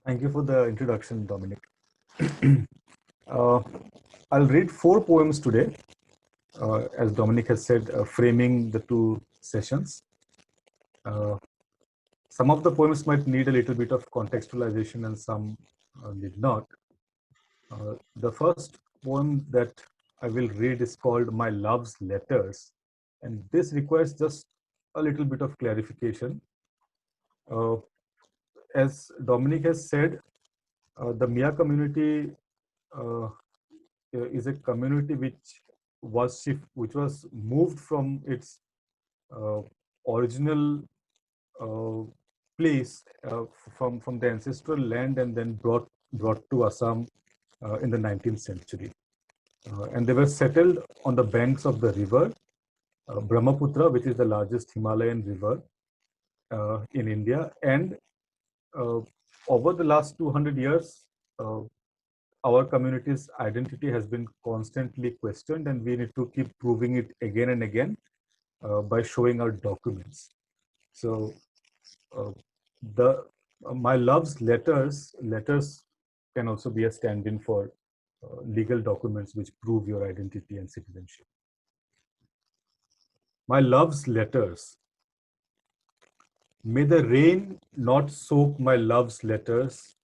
Thank you for the introduction, Dominic. uh, I'll read four poems today, as Dominic has said, framing the two sessions. Uh, some of the poems might need a little bit of contextualization and some did not. The first poem that I will read is called My Love's Letters, and this requires just a little bit of clarification. Uh, as Dominic has said, the Mia community uh, is a community which was moved from its uh, original uh, place from the ancestral land and then brought to Assam in the 19th century. And they were settled on the banks of the river Brahmaputra, which is the largest Himalayan river in India. And uh, over the last 200 years, uh, our community's identity has been constantly questioned, and we need to keep proving it again and again by showing our documents. So, uh, the my love's letters can also be a stand-in for legal documents which prove your identity and citizenship. My love's letters. May the rain not soak my love's letters.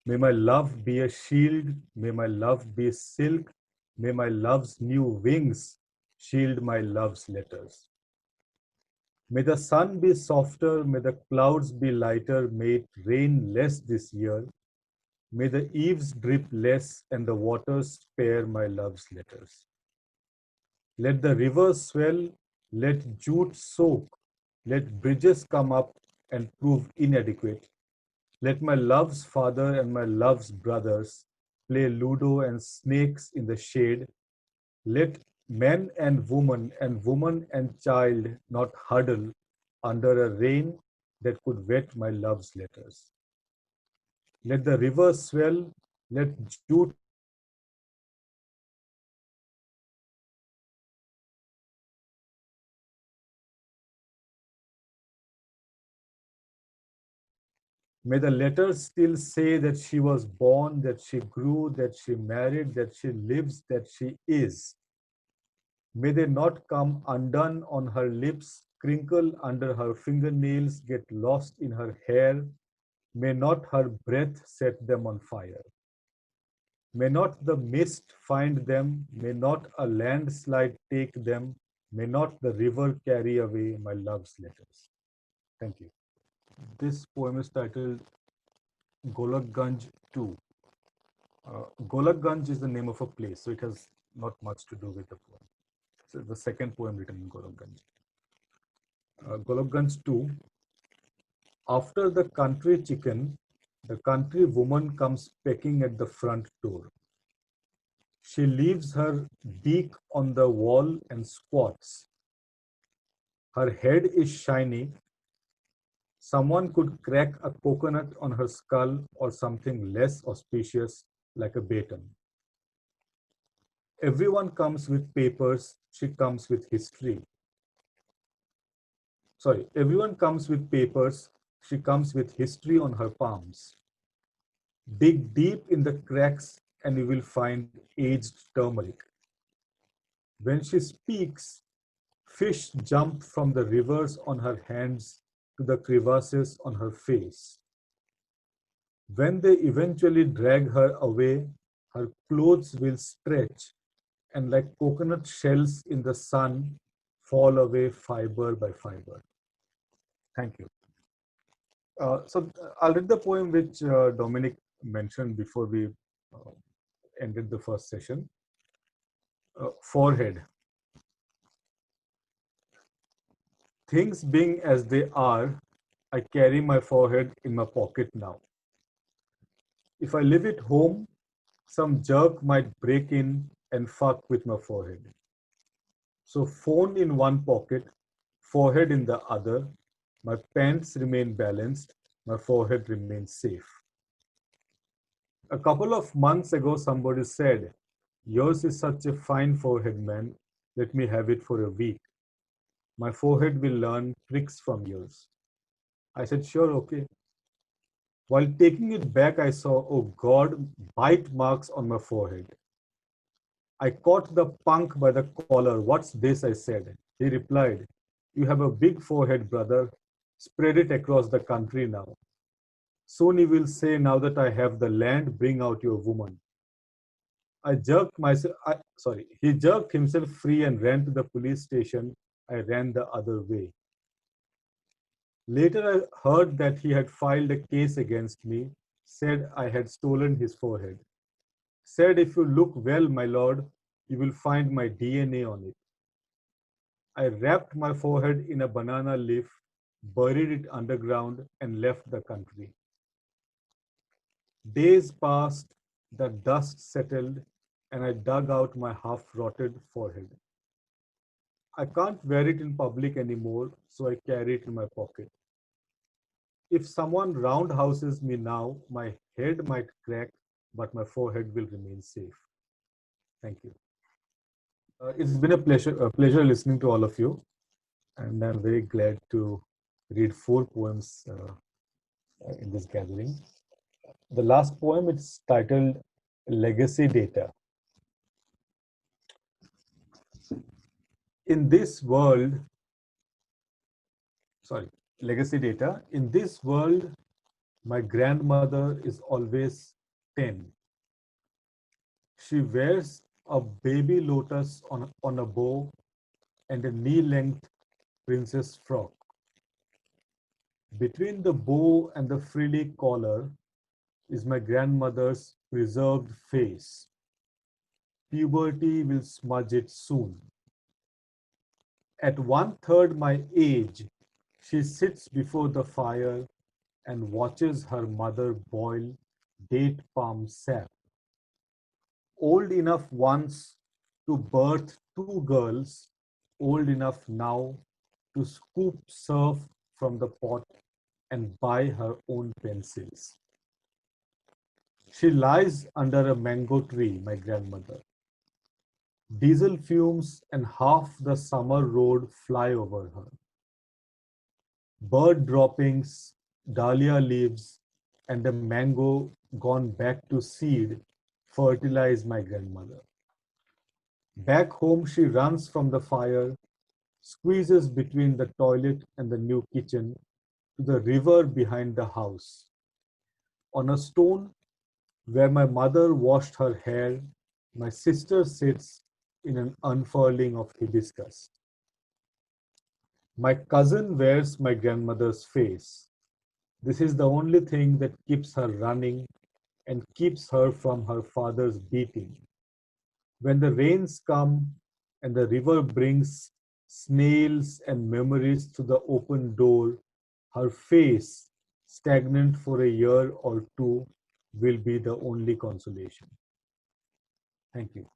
May my love be a shield. May my love be silk. May my love's new wings shield my love's letters. May the sun be softer. May the clouds be lighter. May it rain less this year. May the eaves drip less and the waters spare my love's letters. Let the rivers swell. Let jute soak. Let bridges come up and prove inadequate. Let my love's father and my love's brothers play ludo and snakes in the shade. Let man and woman and child not huddle under a rain that could wet my love's letters. Let the rivers swell, let jute May the letters still say that she was born, that she grew, that she married, that she lives, that she is. May they not come undone on her lips, crinkle under her fingernails, get lost in her hair. May not her breath set them on fire. May not the mist find them, may not a landslide take them, may not the river carry away my love's letters. Thank you. This poem is titled Golakganj 2. Golakganj is the name of a place, so it has not much to do with the poem. So the second poem written in Golakganj. Golakganj 2. After the country chicken, the country woman comes pecking at the front door. She leaves her beak on the wall and squats. Her head is shiny. Someone could crack a coconut on her skull or something less auspicious like a baton. Everyone comes with papers. She comes with history. Sorry, everyone comes with papers. She comes with history on her palms. Dig deep in the cracks and you will find aged turmeric. When she speaks, fish jump from the rivers on her hands to the crevasses on her face. When they eventually drag her away, her clothes will stretch and, like coconut shells in the sun, fall away fiber by fiber. Thank you. I'll read the poem which Dominic mentioned before we uh, ended the first session. Forehead. Things being as they are, I carry my forehead in my pocket now. If I leave it home, some jerk might break in and fuck with my forehead. So phone in one pocket, forehead in the other, my pants remain balanced, my forehead remains safe. A couple of months ago, somebody said, yours is such a fine forehead, man. Let me have it for a week. My forehead will learn tricks from yours. I said, sure, okay. While taking it back, I saw, oh God, bite marks on my forehead. I caught the punk by the collar. What's this? I said. He replied, you have a big forehead, brother. Spread it across the country now. Soon he will say, now that I have the land, bring out your woman. He jerked himself free and ran to the police station. I ran the other way. Later, I heard that he had filed a case against me, said I had stolen his forehead. Said, if you look well, my lord, you will find my DNA on it. I wrapped my forehead in a banana leaf, buried it underground, and left the country. Days passed, the dust settled, and I dug out my half rotted forehead. I can't wear it in public anymore, so I carry it in my pocket. If someone roundhouses me now, my head might crack, but my forehead will remain safe. Thank you. It's been a pleasure listening to all of you, and I'm very glad to read four poems in this gathering. The last poem is titled Legacy Data. In this world, sorry, Legacy Data. In this world, my grandmother is always 10. She wears a baby lotus on a bow and a knee-length princess frock. Between the bow and the frilly collar is my grandmother's preserved face. Puberty will smudge it soon. At 1/3 my age, she sits before the fire and watches her mother boil date palm sap. Old enough once to birth two girls, old enough now to scoop surf from the pot and buy her own pencils. She lies under a mango tree, my grandmother. Diesel fumes and half the summer road fly over her. Bird droppings, dahlia leaves, and a mango gone back to seed fertilize my grandmother. Back home, she runs from the fire, squeezes between the toilet and the new kitchen to the river behind the house. On a stone where my mother washed her hair, my sister sits in an unfurling of hibiscus. My cousin wears my grandmother's face. This is the only thing that keeps her running and keeps her from her father's beating. When the rains come and the river brings snails and memories to the open door, her face, stagnant for a year or two, will be the only consolation. Thank you.